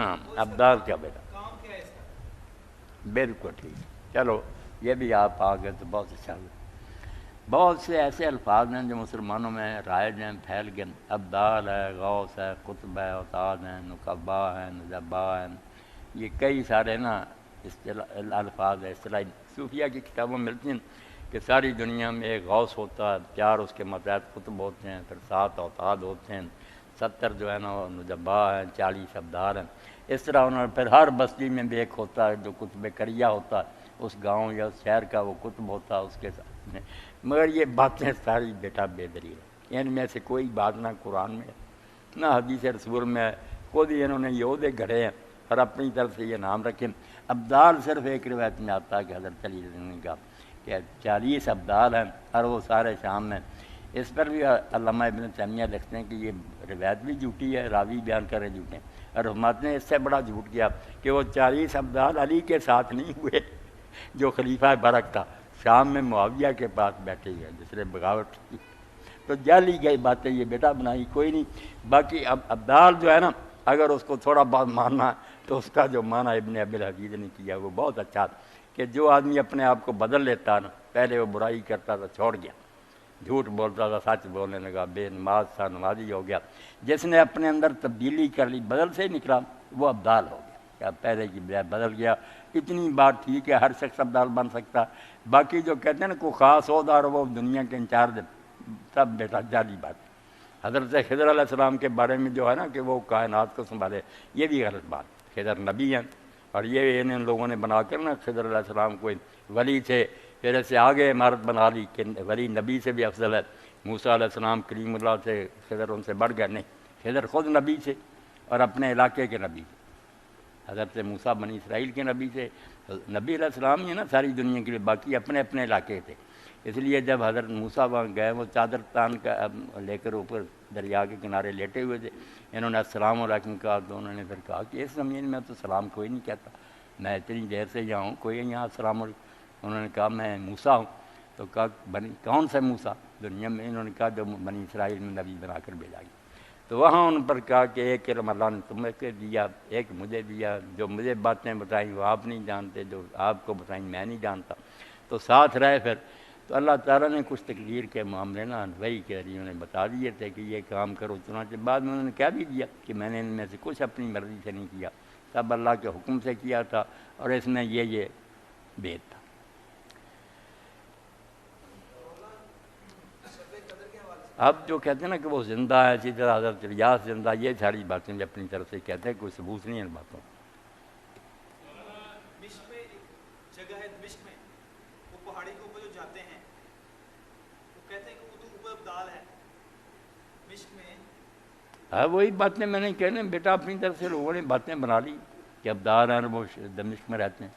ہاں ابدال کا بیٹا، بالکل ٹھیک. چلو یہ بھی آپ آ گئے تو بہت اچھا ہوا. بہت سے ایسے الفاظ ہیں جو مسلمانوں میں رائج ہیں، پھیل گئے. ابدال ہے، غوث ہے، قطب ہے، اوتاد ہیں، نقبا ہیں، نجبا ہیں، یہ کئی سارے نا الفاظ ہیں. اصطلاحی صوفیہ کی کتابوں میں ملتی ہیں کہ ساری دنیا میں ایک غوث ہوتا ہے، 4 اس کے ماتحت قطب ہوتے ہیں، پھر 7 اوتاد ہوتے ہیں، 70 جو ہے نا وہ نجبا ہیں، 40 ابدال ہیں. اس طرح انہوں نے پھر ہر بستی میں بھی ایک ہوتا ہے جو قطب کریہ ہوتا ہے، اس گاؤں یا اس شہر کا وہ قطب ہوتا ہے اس کے ساتھ میں. مگر یہ باتیں ساری بیٹا بے دلیل ہیں، ان میں سے کوئی بات نہ قرآن میں نہ حدیث رسول میں. خود ہی انہوں نے یہ عہدے گھڑے ہیں اور اپنی طرف سے یہ نام رکھے. ابدال صرف ایک روایت میں آتا ہے کہ حضرت علی رضی اللہ عنہ کا کہ 40 ابدال ہیں اور وہ سارے شام میں. اس پر بھی علامہ ابن تیمیہ لکھتے ہیں کہ یہ روایت بھی جھوٹی ہے، راوی بیان کر رہے جھوٹے ہیں. اور حکومت نے اس سے بڑا جھوٹ کیا کہ وہ 40 ابدال علی کے ساتھ نہیں ہوئے جو خلیفہ برک تھا، شام میں معاویہ کے پاس بیٹھے ہوئے جس نے بغاوت کی. تو جعلی گئی باتیں یہ بیٹا بنائی کوئی نہیں. باقی اب ابدال جو ہے نا اگر اس کو تھوڑا بہت ماننا ہے تو اس کا جو معنی ابن ابی الحدید نے کیا وہ بہت اچھا تھا کہ جو آدمی اپنے آپ کو بدل لیتا نا، پہلے وہ برائی کرتا تھا چھوڑ گیا، جھوٹ بولتا تھا سچ بولنے لگا، بے نماز تھا نمازی ہو گیا. جس نے اپنے اندر تبدیلی کر لی، بدل سے ہی نکلا، وہ ابدال ہو گیا. کیا پہلے کی بجائے بدل گیا. اتنی بات ٹھیک ہے، ہر شخص ابدال بن سکتا. باقی جو کہتے ہیں نا کوئی خاص عہدہ اور وہ دنیا کے انچارج، سب بیٹا جعلی بات. حضرت خضر علیہ السلام کے بارے میں جو ہے نا کہ وہ کائنات کو سنبھالے، یہ بھی غلط بات. خضر نبی ہیں اور یہ ان لوگوں نے بنا کر نا خضر علیہ السلام کو ولی تھے، پھر اسے آگے عمارت بنا لی کہ ولی نبی سے بھی افضل ہے. موسیٰ علیہ السلام کلیم اللہ سے، خضر ان سے بڑھ گئے. نہیں، خضر خود نبی تھے اور اپنے علاقے کے نبی تھے. حضرت موسیٰ بنی اسرائیل کے نبی تھے، نبی علیہ السلام ہی ہے نا ساری دنیا کے لیے، باقی اپنے اپنے علاقے تھے. اس لیے جب حضرت موسیٰ وہاں گئے، وہ چادر تان کا لے کر اوپر دریا کے کنارے لیٹے ہوئے تھے. انہوں نے السلام علیکم کہا تو انہوں نے پھر کہا کہ اس زمین میں تو سلام کوئی نہیں کہتا، میں اتنی دیر سے یہاں ہوں، کوئی یہاں السلام علیکم. انہوں نے کہا میں موسیٰ ہوں. تو کہا کون سے موسیٰ دنیا میں؟ انہوں نے کہا جو بنی اسرائیل میں نبی بنا کر بھیجا گیا. تو وہاں ان پر کہا کہ ایک علم اللہ نے تمہیں کے دیا، ایک مجھے دیا. جو مجھے باتیں بتائیں وہ آپ نہیں جانتے، جو آپ کو بتائیں میں نہیں جانتا. تو ساتھ رہے پھر. تو اللہ تعالیٰ نے کچھ تقدیر کے معاملے نا وہی کہہ رہی انہوں نے بتا دیے تھے کہ یہ کام کرو. چنانچہ بعد میں انہوں نے کہہ بھی دیا کہ میں نے ان میں سے کچھ اپنی مرضی سے نہیں کیا، سب اللہ کے حکم سے کیا تھا، اور اس میں یہ بید تھا. اب جو کہتے ہیں نا کہ وہ زندہ ہے، اسی طرح حضرت ریاض زندہ، یہ ساری باتیں جو اپنی طرف سے کہتے ہیں، کوئی ثبوت نہیں ہے ان باتوں. دمشق میں ایک جگہ ہے، دمشق میں وہ پہاڑی کے اوپر جو جاتے ہیں وہ کہتے ہیں کہ وہ تو اوپر ابدال ہے دمشق میں. ہاں وہی باتیں میں نے کہنے بیٹا اپنی طرف سے لوگوں نے باتیں بنا لی کہ ابدال ہیں وہ دمشق میں رہتے ہیں.